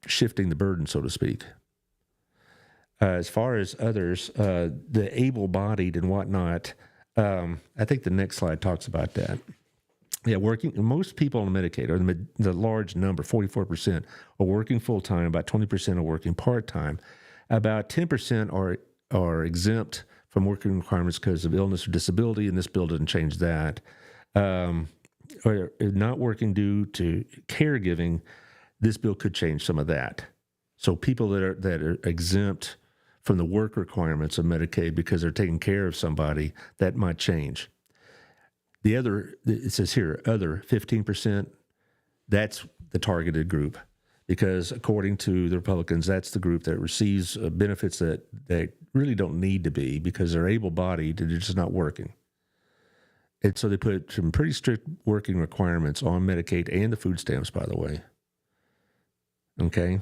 shifting the burden, so to speak. As far as others, the able-bodied and whatnot, I think the next slide talks about that. Yeah, most people on Medicaid, or the large number, 44%, are working full-time, about 20% are working part-time, about 10% are exempt from working requirements because of illness or disability, and this bill doesn't change that. Or not working due to caregiving, this bill could change some of that. So people that are exempt from the work requirements of Medicaid because they're taking care of somebody, that might change. The other, it says here, other 15%, that's the targeted group, because according to the Republicans, that's the group that receives benefits that they really don't need to be because they're able-bodied and they're just not working. And so they put some pretty strict working requirements on Medicaid and the food stamps, by the way. Okay?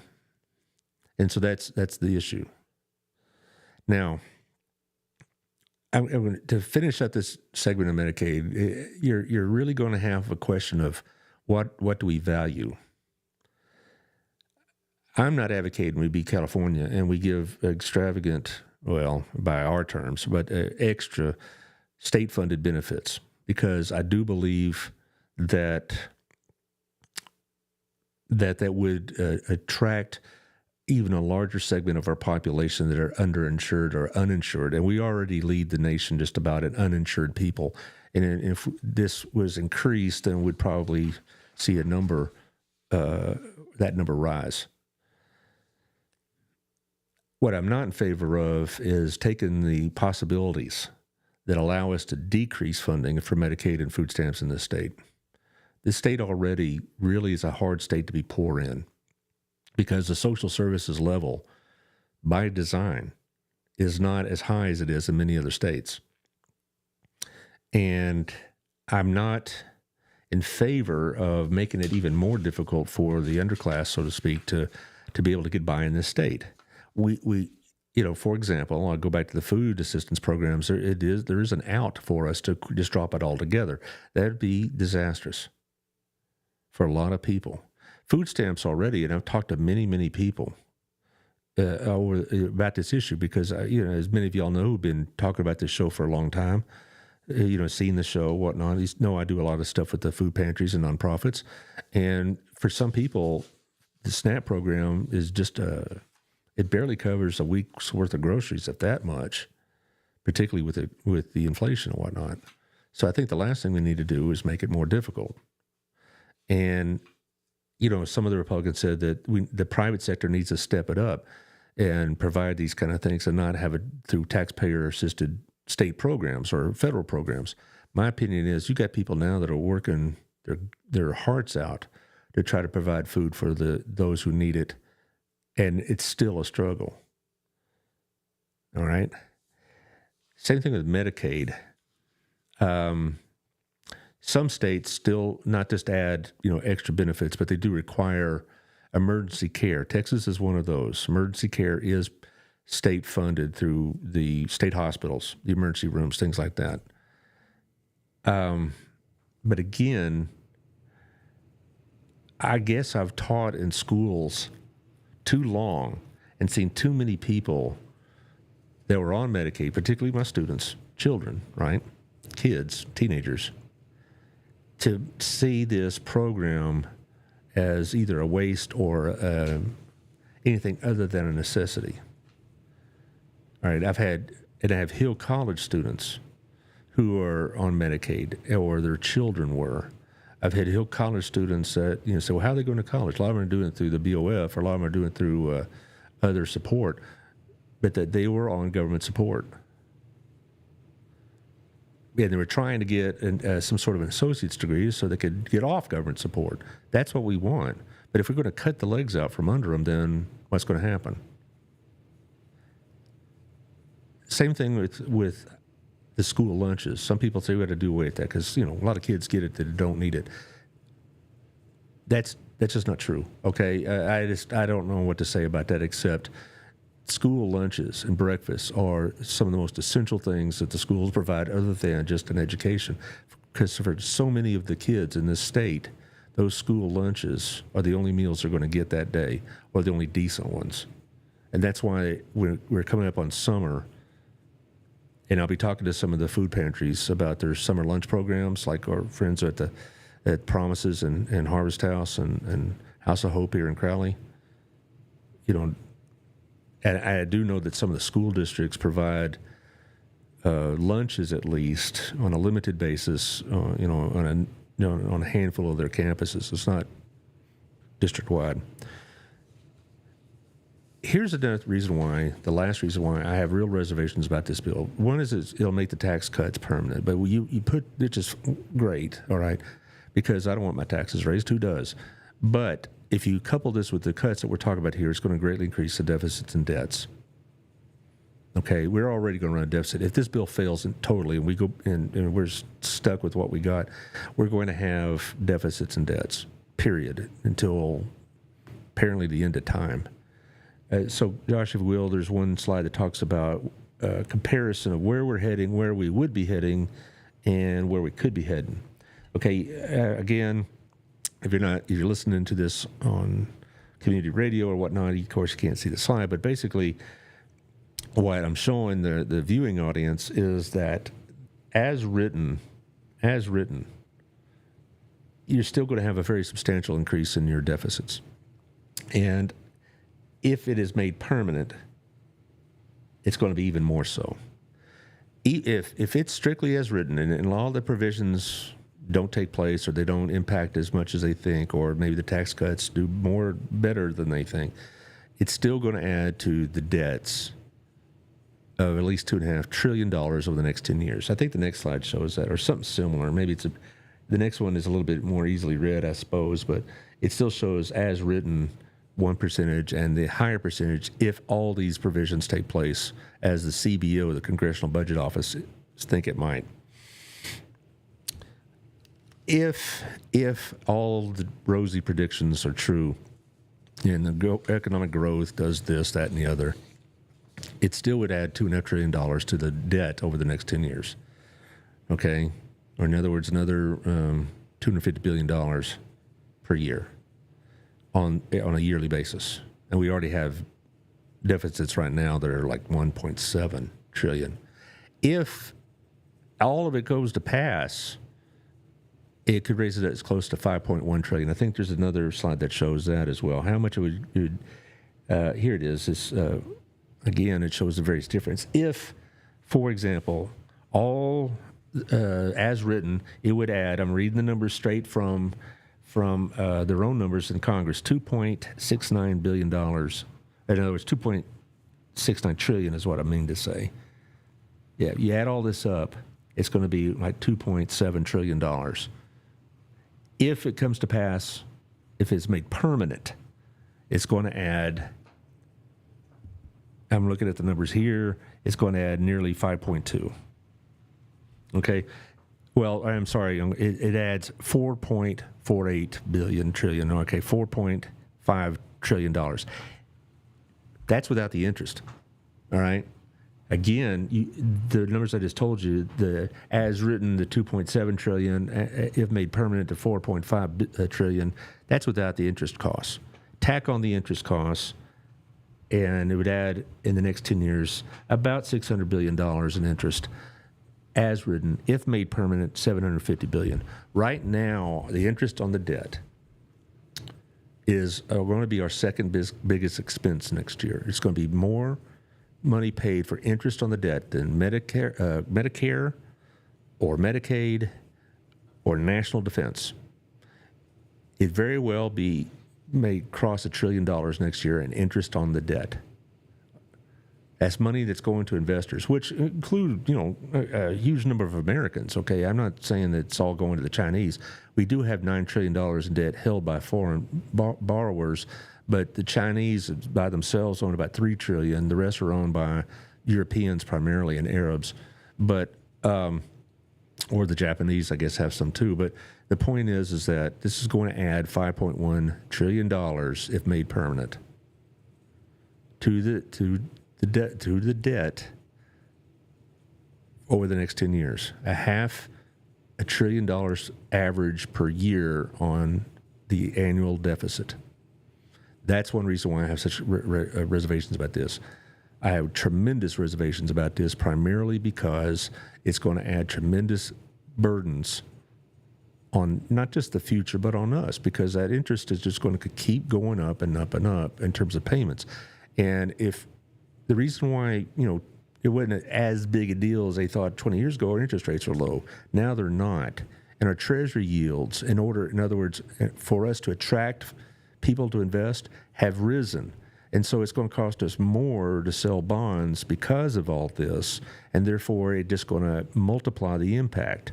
And so that's the issue. Now, to finish up this segment of Medicaid, you're really going to have a question of what do we value? I'm not advocating we be California and we give extravagant, well, by our terms, but extra state-funded benefits, because I do believe that would attract even a larger segment of our population that are underinsured or uninsured. And we already lead the nation just about in uninsured people. And if this was increased, then we'd probably see that number rise. What I'm not in favor of is taking the possibilities that allow us to decrease funding for Medicaid and food stamps in this state. This state already really is a hard state to be poor in because the social services level, by design, is not as high as it is in many other states. And I'm not in favor of making it even more difficult for the underclass, so to speak, to be able to get by in this state. We for example, I'll go back to the food assistance programs. There is an out for us to just drop it all together. That'd be disastrous for a lot of people. Food stamps already, and I've talked to many people about this issue because, as many of y'all know who've been talking about this show for a long time, seen the show, whatnot. You know, I do a lot of stuff with the food pantries and nonprofits. And for some people, the SNAP program is just it barely covers a week's worth of groceries, if that much, particularly with the inflation and whatnot. So I think the last thing we need to do is make it more difficult. And, some of the Republicans said that the private sector needs to step it up and provide these kind of things and not have it through taxpayer-assisted state programs or federal programs. My opinion is you got people now that are working their hearts out to try to provide food for those who need it, and it's still a struggle. All right? Same thing with Medicaid. Some states still not just add, extra benefits, but they do require emergency care. Texas is one of those. Emergency care is state funded through the state hospitals, the emergency rooms, things like that. But again, I guess I've taught in schools too long and seen too many people that were on Medicaid, particularly my students, children, right? Kids, teenagers, to see this program as either a waste or anything other than a necessity. All right, I have Hill College students who are on Medicaid, or their children were. I've had Hill College students that, say, well, how are they going to college? A lot of them are doing it through the BOF, or a lot of them are doing it through other support, but that they were on government support. And they were trying to get some sort of an associate's degree so they could get off government support. That's what we want. But if we're going to cut the legs out from under them, then what's going to happen? Same thing with the school lunches. Some people say we got to do away with that because, a lot of kids get it that don't need it. That's just not true, okay? I don't know what to say about that except school lunches and breakfasts are some of the most essential things that the schools provide other than just an education. Because for so many of the kids in this state, those school lunches are the only meals they're going to get that day, or the only decent ones. And that's why we're coming up on summer, and I'll be talking to some of the food pantries about their summer lunch programs, like our friends at Promises and Harvest House and House of Hope here in Crowley. And I do know that some of the school districts provide lunches, at least on a limited basis, on a handful of their campuses. It's not district-wide. Here's the last reason why I have real reservations about this bill. One is it'll make the tax cuts permanent, but you put, which is great, all right, because I don't want my taxes raised. Who does? But if you couple this with the cuts that we're talking about here, it's going to greatly increase the deficits and debts. Okay, we're already going to run a deficit. If this bill fails totally and we go and we're stuck with what we got, we're going to have deficits and debts, period, until apparently the end of time. So, Josh, if you will, there's one slide that talks about a comparison of where we're heading, where we would be heading, and where we could be heading. Okay, again, if you're listening to this on community radio or whatnot, of course you can't see the slide, but basically what I'm showing the viewing audience is that as written, you're still going to have a very substantial increase in your deficits. And if it is made permanent, it's going to be even more so. If it's strictly as written and all the provisions don't take place or they don't impact as much as they think, or maybe the tax cuts do better than they think, it's still going to add to the debts of at least $2.5 trillion over the next 10 years. I think the next slide shows that, or something similar. Maybe the next one is a little bit more easily read, I suppose, but it still shows as written 1% and the higher percentage if all these provisions take place as the CBO, the Congressional Budget Office, think it might. If all the rosy predictions are true and the economic growth does this, that, and the other, it still would add $2.5 trillion to the debt over the next 10 years. Okay? Or in other words, another $250 billion per year on a yearly basis. And we already have deficits right now that are like 1.7 trillion. If all of it goes to pass, it could raise it as close to 5.1 trillion. I think there's another slide that shows that as well. How much it would here it is. Again, it shows the various difference. If, for example, all as written, it would add, I'm reading the numbers straight from their own numbers in Congress, $2.69 billion. In other words, 2.69 trillion is what I mean to say. Yeah, you add all this up, it's going to be like $2.7 trillion. If it comes to pass, if it's made permanent, it's going to add, I'm looking at the numbers here, it's going to add nearly 5.2. Okay? Well, I'm sorry, it adds 4.48 billion trillion, okay, $4.5 trillion. That's without the interest, all right? Again, the numbers I just told you, the as written, the 2.7 trillion, if made permanent, to 4.5 trillion, that's without the interest costs. Tack on the interest costs, and it would add, in the next 10 years, about $600 billion in interest. As written, if made permanent, $750 billion. Right now, the interest on the debt is going to be our second biggest expense next year. It's going to be more money paid for interest on the debt than Medicare or Medicaid or national defense. It very well may cross $1 trillion next year in interest on the debt. That's money that's going to investors, which include, a huge number of Americans. Okay, I'm not saying that it's all going to the Chinese. We do have $9 trillion in debt held by foreign borrowers, but the Chinese by themselves own about $3 trillion. The rest are owned by Europeans primarily and Arabs, but or the Japanese, I guess, have some too. But the point is that this is going to add $5.1 trillion if made permanent to the debt over the next 10 years. $500 billion average per year on the annual deficit. That's one reason why I have such reservations about this. I have tremendous reservations about this, primarily because it's going to add tremendous burdens on not just the future, but on us, because that interest is just going to keep going up and up and up in terms of payments. And if the reason why, it wasn't as big a deal as they thought 20 years ago, our interest rates are low. Now they're not. And our treasury yields, in other words, for us to attract people to invest, have risen. And so it's going to cost us more to sell bonds because of all this, and therefore it's just going to multiply the impact.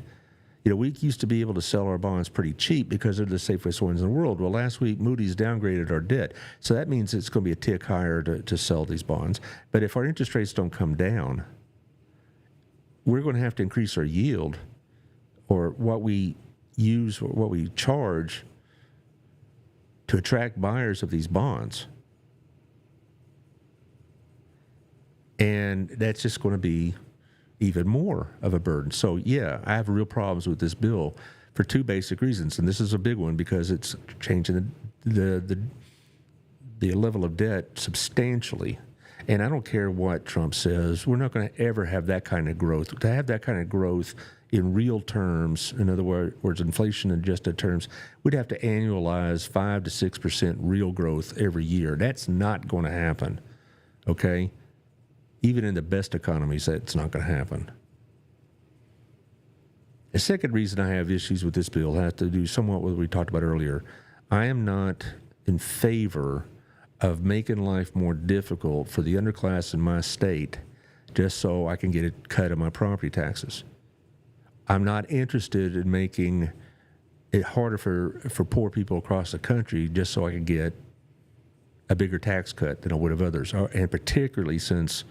We used to be able to sell our bonds pretty cheap because they're the safest ones in the world. Well, last week, Moody's downgraded our debt. So that means it's going to be a tick higher to sell these bonds. But if our interest rates don't come down, we're going to have to increase our yield, or what we use, or what we charge to attract buyers of these bonds. And that's just going to be even more of a burden. So, yeah, I have real problems with this bill for two basic reasons. And this is a big one because it's changing the level of debt substantially. And I don't care what Trump says. We're not going to ever have that kind of growth. To have that kind of growth in real terms, in other words, inflation-adjusted terms, we'd have to annualize 5 to 6% real growth every year. That's not going to happen, okay? Even in the best economies, that's not going to happen. The second reason I have issues with this bill has to do somewhat with what we talked about earlier. I am not in favor of making life more difficult for the underclass in my state just so I can get a cut of my property taxes. I'm not interested in making it harder for poor people across the country just so I can get a bigger tax cut than I would have others. And particularly since,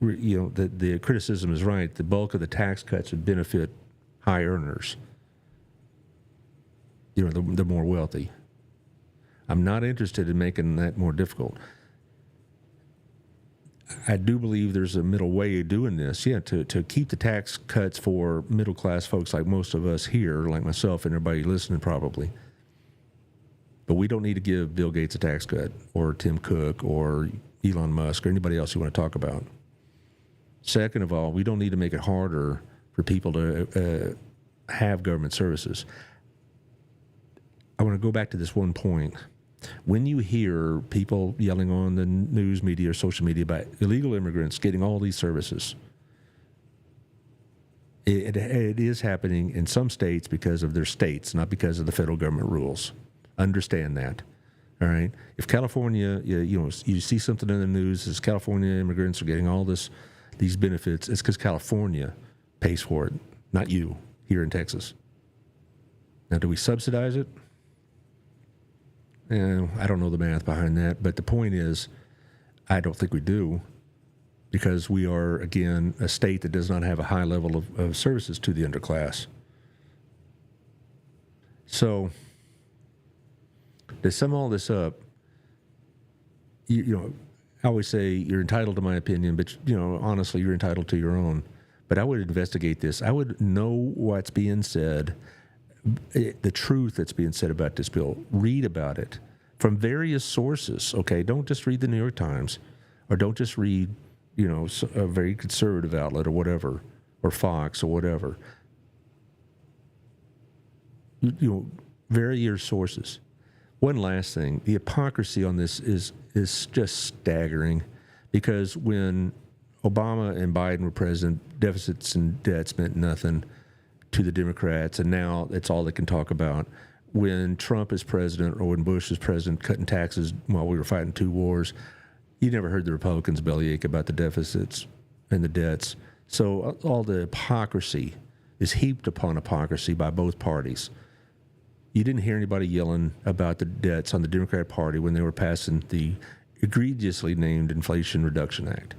the criticism is right, the bulk of the tax cuts would benefit high earners, the more wealthy. I'm not interested in making that more difficult. I do believe there's a middle way of doing this, to keep the tax cuts for middle-class folks like most of us here, like myself and everybody listening probably. But we don't need to give Bill Gates a tax cut, or Tim Cook, or Elon Musk, or anybody else you want to talk about. Second of all, we don't need to make it harder for people to have government services. I want to go back to this one point. When you hear people yelling on the news media or social media about illegal immigrants getting all these services, it is happening in some states because of their states, not because of the federal government rules. Understand that, all right? If California, you see something in the news as California immigrants are getting all these benefits, it's because California pays for it, not you here in Texas. Now, do we subsidize it? I don't know the math behind that, but the point is, I don't think we do, because we are, again, a state that does not have a high level of services to the underclass. So, to sum all this up, I always say you're entitled to my opinion, but, honestly, you're entitled to your own. But I would investigate this. I would know what's being said, the truth that's being said about this bill. Read about it from various sources, okay? Don't just read the New York Times, or don't just read, a very conservative outlet or whatever, or Fox or whatever. Various sources. One last thing, the hypocrisy on this is just staggering, because when Obama and Biden were president, deficits and debts meant nothing to the Democrats, and now it's all they can talk about. When Trump is president, or when Bush is president, cutting taxes while we were fighting 2 wars, you never heard the Republicans bellyache about the deficits and the debts. So all the hypocrisy is heaped upon hypocrisy by both parties. You didn't hear anybody yelling about the debts on the Democrat Party when they were passing the egregiously named Inflation Reduction Act.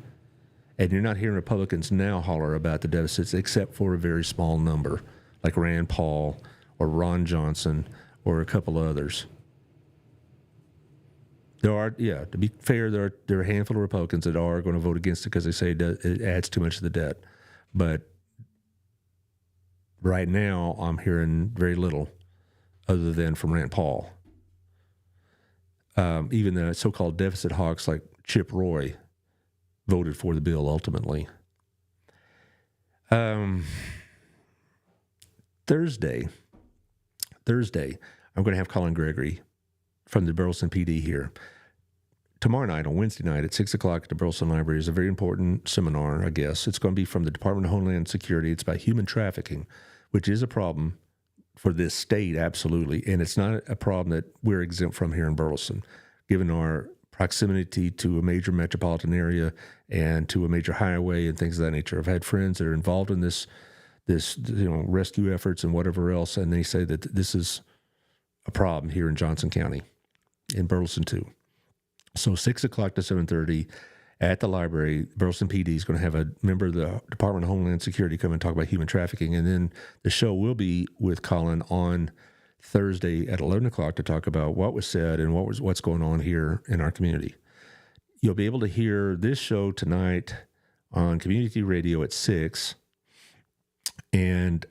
And you're not hearing Republicans now holler about the deficits, except for a very small number, like Rand Paul or Ron Johnson or a couple others. There are, to be fair, there are a handful of Republicans that are going to vote against it because they say it adds too much to the debt. But right now, I'm hearing very little other than from Rand Paul. Even the so-called deficit hawks like Chip Roy voted for the bill ultimately. Thursday, I'm going to have Colin Gregory from the Burleson PD here. Tomorrow night, on Wednesday night at 6 o'clock at the Burleson Library, is a very important seminar, I guess. It's going to be from the Department of Homeland Security. It's about human trafficking, which is a problem for this state, absolutely. And it's not a problem that we're exempt from here in Burleson, given our proximity to a major metropolitan area and to a major highway and things of that nature. I've had friends that are involved in this rescue efforts and whatever else, and they say that this is a problem here in Johnson County, in Burleson too. So 6 o'clock to 7:30 at the library, Burleson PD is going to have a member of the Department of Homeland Security come and talk about human trafficking, and then the show will be with Colin on Thursday at 11 o'clock to talk about what was said and what's going on here in our community. You'll be able to hear this show tonight on community radio at 6, and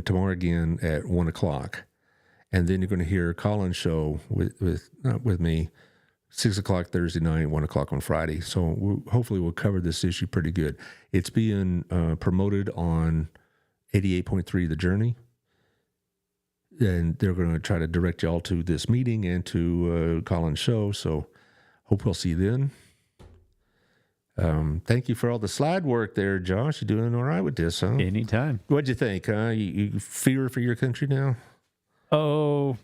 tomorrow again at 1 o'clock. And then you're going to hear Colin's show with me, 6 o'clock Thursday night, 1 o'clock on Friday. So hopefully we'll cover this issue pretty good. It's being promoted on 88.3 The Journey. And they're going to try to direct y'all to this meeting and to Colin's show. So hope we'll see you then. Thank you for all the slide work there, Josh. You doing all right with this, huh? Anytime. What'd you think, huh? You fear for your country now? Oh,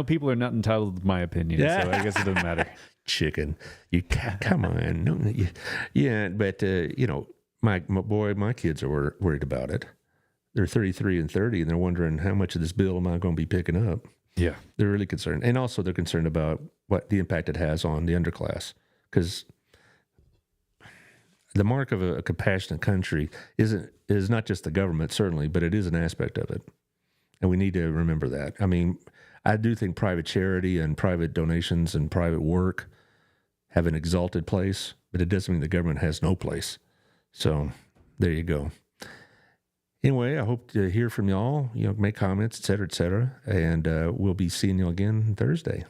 people are not entitled to my opinion, so I guess it doesn't matter. chicken. You come on, no, yeah. But my kids are worried about it. They're 33 and 30, and they're wondering how much of this bill am I going to be picking up. Yeah, they're really concerned, and also they're concerned about what the impact it has on the underclass, because the mark of a compassionate country is not just the government, certainly, but it is an aspect of it, and we need to remember that. I mean, I do think private charity and private donations and private work have an exalted place, but it doesn't mean the government has no place. So there you go. Anyway, I hope to hear from y'all. Make comments, et cetera, and we'll be seeing you again Thursday.